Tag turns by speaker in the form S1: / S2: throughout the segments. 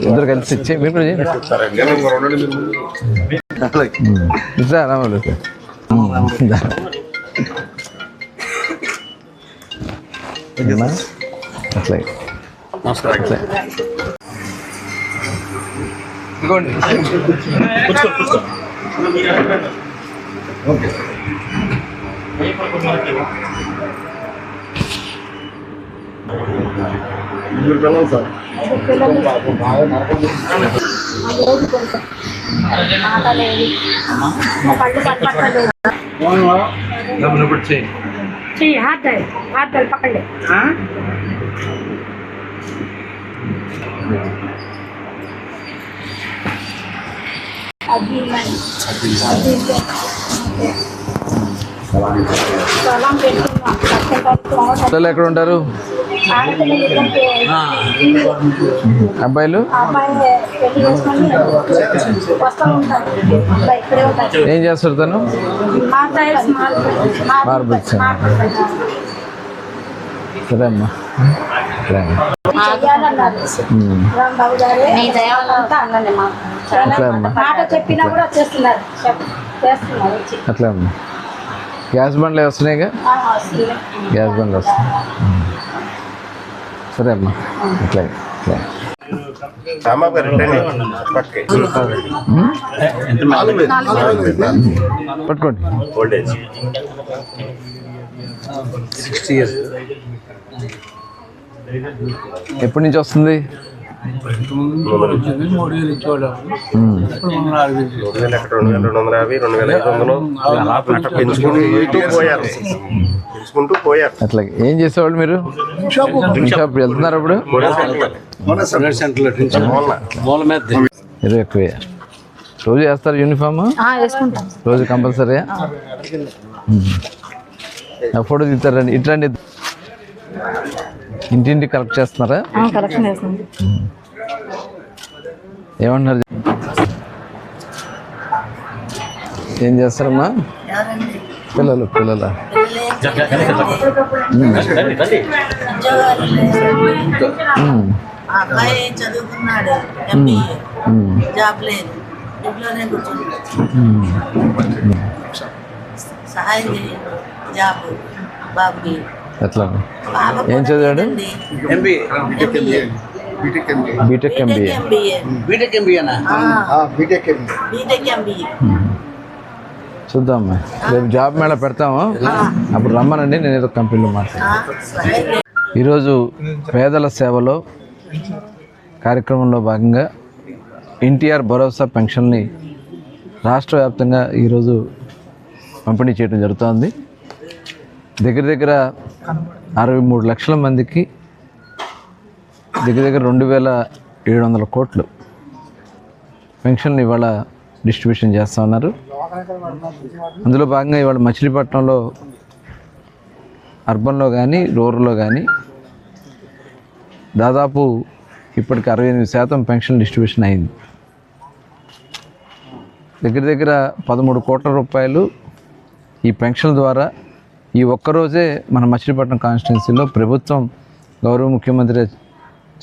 S1: ఇద్దరు కలిసి ఇచ్చే మీరు కూడా అట్లా ఇదిగోండి. ఓకే సార్
S2: हाथ पकड़ ले
S1: పిల్లలు ఎక్కడ ఉంటారు? అబ్బాయిలు ఏం చేస్తారు? తను మార్బుల్స్. సరే అమ్మా, అట్లా అమ్మా. గ్యాస్ బండ్లు వస్తున్నాయిగా, గ్యాస్ బండ్లు వస్తున్నాయి. సరే అమ్మా, అట్లా పట్టుకోండి. 60 years. ఎప్పటి నుంచి వస్తుంది? అట్లా ఏం చేసేవాళ్ళు మీరు? షాప్ వెళ్తున్నారు అప్పుడు? 20 ఎక్కువ. రోజు వేస్తారు యూనిఫామ్? రోజు కంపల్సరీ. ఫోటో తీస్తారండి. ఇట్లాంటి ఇంటింటి కలెక్ట్ చేస్తున్నారా? ఏమన్నారు? ఏం చేస్తారమ్మా పిల్లలు?
S3: అబ్బాయి చదువుకున్నాడు, జాబ్ లేదు, ఇంట్లోనే కూర్చుంటాడు. సహాయం చేయండి జాబ్ బాబుకి.
S1: ఎట్లా? ఏం చదివాడు? BTech MBA. చూద్దామా, రేపు జాబ్ మేళ పెడతాము, అప్పుడు రమ్మనండి, నేను ఏదో కంపెనీలో మాట్లాడతాను. ఈరోజు పేదల సేవలో కార్యక్రమంలో భాగంగా ఎన్టీఆర్ భరోసా పెన్షన్ని రాష్ట్ర వ్యాప్తంగా ఈరోజు పంపిణీ చేయడం జరుగుతోంది. దగ్గర 63 లక్షల మందికి దగ్గర 2700 కోట్లు పెన్షన్ ఇవాళ డిస్ట్రిబ్యూషన్ చేస్తూ ఉన్నారు. అందులో భాగంగా ఇవాళ మచిలీపట్నంలో అర్బన్లో కానీ రూరల్లో కానీ దాదాపు ఇప్పటికి 68% పెన్షన్ డిస్ట్రిబ్యూషన్ అయింది. దగ్గర 13 కోట్ల రూపాయలు ఈ పెన్షన్ ద్వారా ఈ ఒక్కరోజే మన మచిలీపట్నం కాన్స్టిట్యున్సీలో ప్రభుత్వం గౌరవ ముఖ్యమంత్రి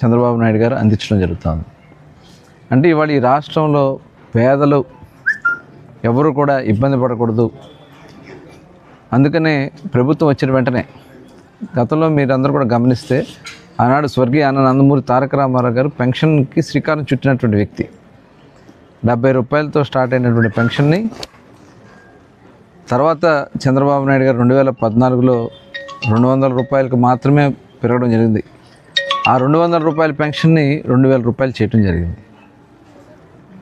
S1: చంద్రబాబు నాయుడు గారు అందించడం జరుగుతుంది. అంటే ఇవాళ ఈ రాష్ట్రంలో పేదలు ఎవరు కూడా ఇబ్బంది పడకూడదు, అందుకనే ప్రభుత్వం వచ్చిన వెంటనే గతంలో మీరందరూ కూడా గమనిస్తే ఆనాడు స్వర్గీయ అన్న నందమూరి తారక రామారావు గారు పెన్షన్కి శ్రీకారం చుట్టినటువంటి వ్యక్తి. 70 రూపాయలతో స్టార్ట్ అయినటువంటి పెన్షన్ని తర్వాత చంద్రబాబు నాయుడు గారు 2014లో 200 రూపాయలకు మాత్రమే పెరగడం జరిగింది. ఆ 200 రూపాయల పెన్షన్ని 2000 రూపాయలు చేయడం జరిగింది.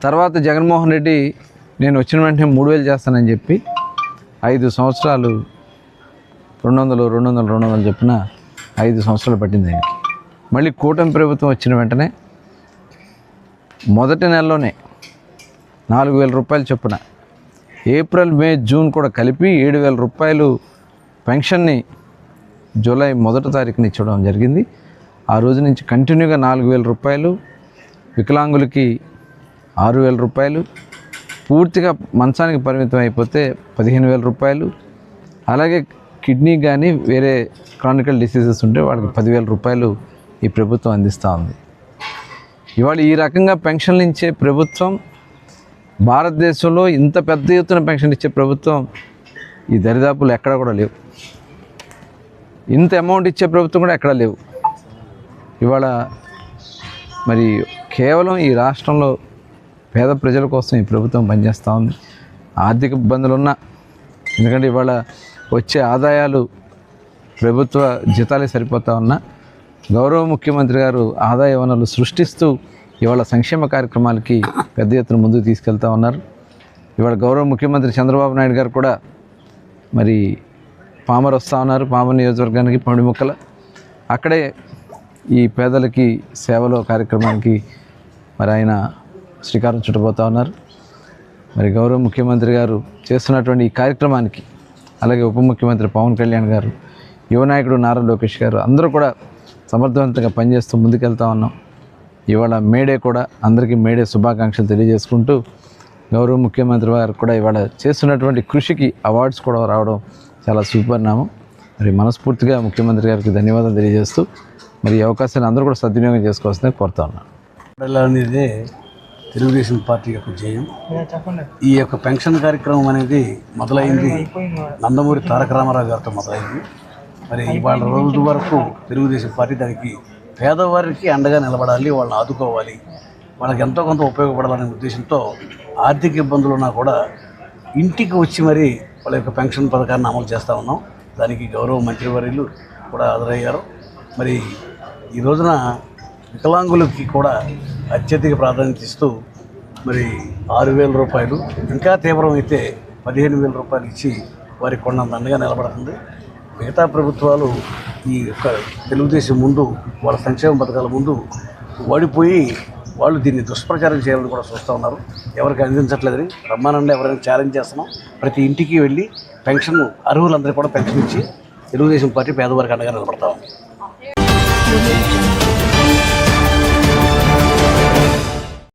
S1: తర్వాత జగన్మోహన్ రెడ్డి నేను వచ్చిన వెంటనే 3000 చేస్తానని చెప్పి 5 సంవత్సరాలు 200 చెప్పిన 5 సంవత్సరాలు పట్టింది ఆయనకి. మళ్ళీ కూటమి ప్రభుత్వం వచ్చిన వెంటనే మొదటి నెలలోనే 4000 రూపాయలు చొప్పున ఏప్రిల్ మే జూన్ కూడా కలిపి 7000 రూపాయలు పెన్షన్ని జూలై 1వ తారీఖున ఇచ్చడం జరిగింది. ఆ రోజు నుంచి కంటిన్యూగా 4000 రూపాయలు, వికలాంగులకి 6000 రూపాయలు, పూర్తిగా మంచానికి పరిమితం అయిపోతే 15000 రూపాయలు, అలాగే కిడ్నీ కానీ వేరే క్రానికల్ డిసీజెస్ ఉంటే వాళ్ళకి 10,000 రూపాయలు ఈ ప్రభుత్వం అందిస్తూ ఉంది. ఇవాళ ఈ రకంగా పెన్షన్లు ఇచ్చే ప్రభుత్వం భారతదేశంలో ఇంత పెద్ద ఎత్తున పెన్షన్ ఇచ్చే ప్రభుత్వం ఈ దరిదాపులు ఎక్కడ కూడా లేవు. ఇంత అమౌంట్ ఇచ్చే ప్రభుత్వం కూడా ఎక్కడా లేవు. ఇవాళ మరి కేవలం ఈ రాష్ట్రంలో పేద ప్రజల కోసం ఈ ప్రభుత్వం పనిచేస్తూ ఉంది. ఆర్థిక ఇబ్బందులు ఉన్నా, ఎందుకంటే ఇవాళ వచ్చే ఆదాయాలు ప్రభుత్వ జీతాలే సరిపోతా ఉన్నా గౌరవ ముఖ్యమంత్రి గారు ఆదాయ వనరులు సృష్టిస్తూ ఇవాళ సంక్షేమ కార్యక్రమాలకి పెద్ద ఎత్తున ముందుకు తీసుకెళ్తా ఉన్నారు. ఇవాళ గౌరవ ముఖ్యమంత్రి చంద్రబాబు నాయుడు గారు కూడా మరి పామర్ వస్తూ ఉన్నారు. పామర్ నియోజకవర్గానికి పమిడిముక్కల అక్కడే ఈ పేదలకి సేవలో కార్యక్రమానికి మరి ఆయన శ్రీకారం చుట్టబోతూ ఉన్నారు. మరి గౌరవ ముఖ్యమంత్రి గారు చేస్తున్నటువంటి ఈ కార్యక్రమానికి అలాగే ఉప ముఖ్యమంత్రి పవన్ కళ్యాణ్ గారు, యువ నాయకుడు నారా లోకేష్ గారు అందరూ కూడా సమర్థవంతంగా పనిచేస్తూ ముందుకెళ్తా ఉన్నాం. ఇవాళ మేడే కూడా అందరికీ మేడే శుభాకాంక్షలు తెలియజేసుకుంటూ గౌరవ ముఖ్యమంత్రి గారు కూడా ఇవాళ చేస్తున్నటువంటి కృషికి అవార్డ్స్ కూడా రావడం చాలా సుపరిణామం. మరి మనస్ఫూర్తిగా ముఖ్యమంత్రి గారికి ధన్యవాదాలు తెలియజేస్తూ మరి ఈ అవకాశాన్ని అందరూ కూడా సద్వినియోగం చేసుకోవాల్సిందే కోరుతా ఉన్నాను.
S4: అనేది తెలుగుదేశం పార్టీ యొక్క జయం. ఈ యొక్క పెన్షన్ కార్యక్రమం అనేది మొదలైంది నందమూరి తారక రామారావు గారితో మొదలైంది. మరి ఇవాళ రోజు వరకు తెలుగుదేశం పార్టీ దానికి పేదవారికి అండగా నిలబడాలి, వాళ్ళని ఆదుకోవాలి, వాళ్ళకి ఎంతో కొంత ఉపయోగపడాలనే ఉద్దేశంతో ఆర్థిక ఇబ్బందులు ఉన్నా కూడా ఇంటికి వచ్చి మరి వాళ్ళ యొక్క పెన్షన్ పథకాన్ని అమలు చేస్తూ ఉన్నాం. దానికి గౌరవ మంత్రివర్యులు కూడా హాజరయ్యారు. మరి ఈ రోజున వికలాంగులకి కూడా అత్యధిక ప్రాధాన్యత ఇస్తూ మరి 6,000 రూపాయలు, ఇంకా తీవ్రమైతే 15,000 రూపాయలు ఇచ్చి వారికి కొండంత అండగా నిలబడుతుంది. మిగతా ప్రభుత్వాలు ఈ యొక్క తెలుగుదేశం ముందు వాళ్ళ సంక్షేమ పథకాల ముందు ఓడిపోయి వాళ్ళు దీన్ని దుష్ప్రచారం చేయాలని కూడా చూస్తూ ఉన్నారు. ఎవరికి అందించట్లేదని రమ్మానండి ఎవరైనా ఛాలెంజ్ చేస్తున్నాం. ప్రతి ఇంటికి వెళ్ళి పెన్షన్ అర్హులందరికీ కూడా పెన్షన్ ఇచ్చి తెలుగుదేశం పార్టీ పేదవారికి అండగా నిలబడతా ఉంది.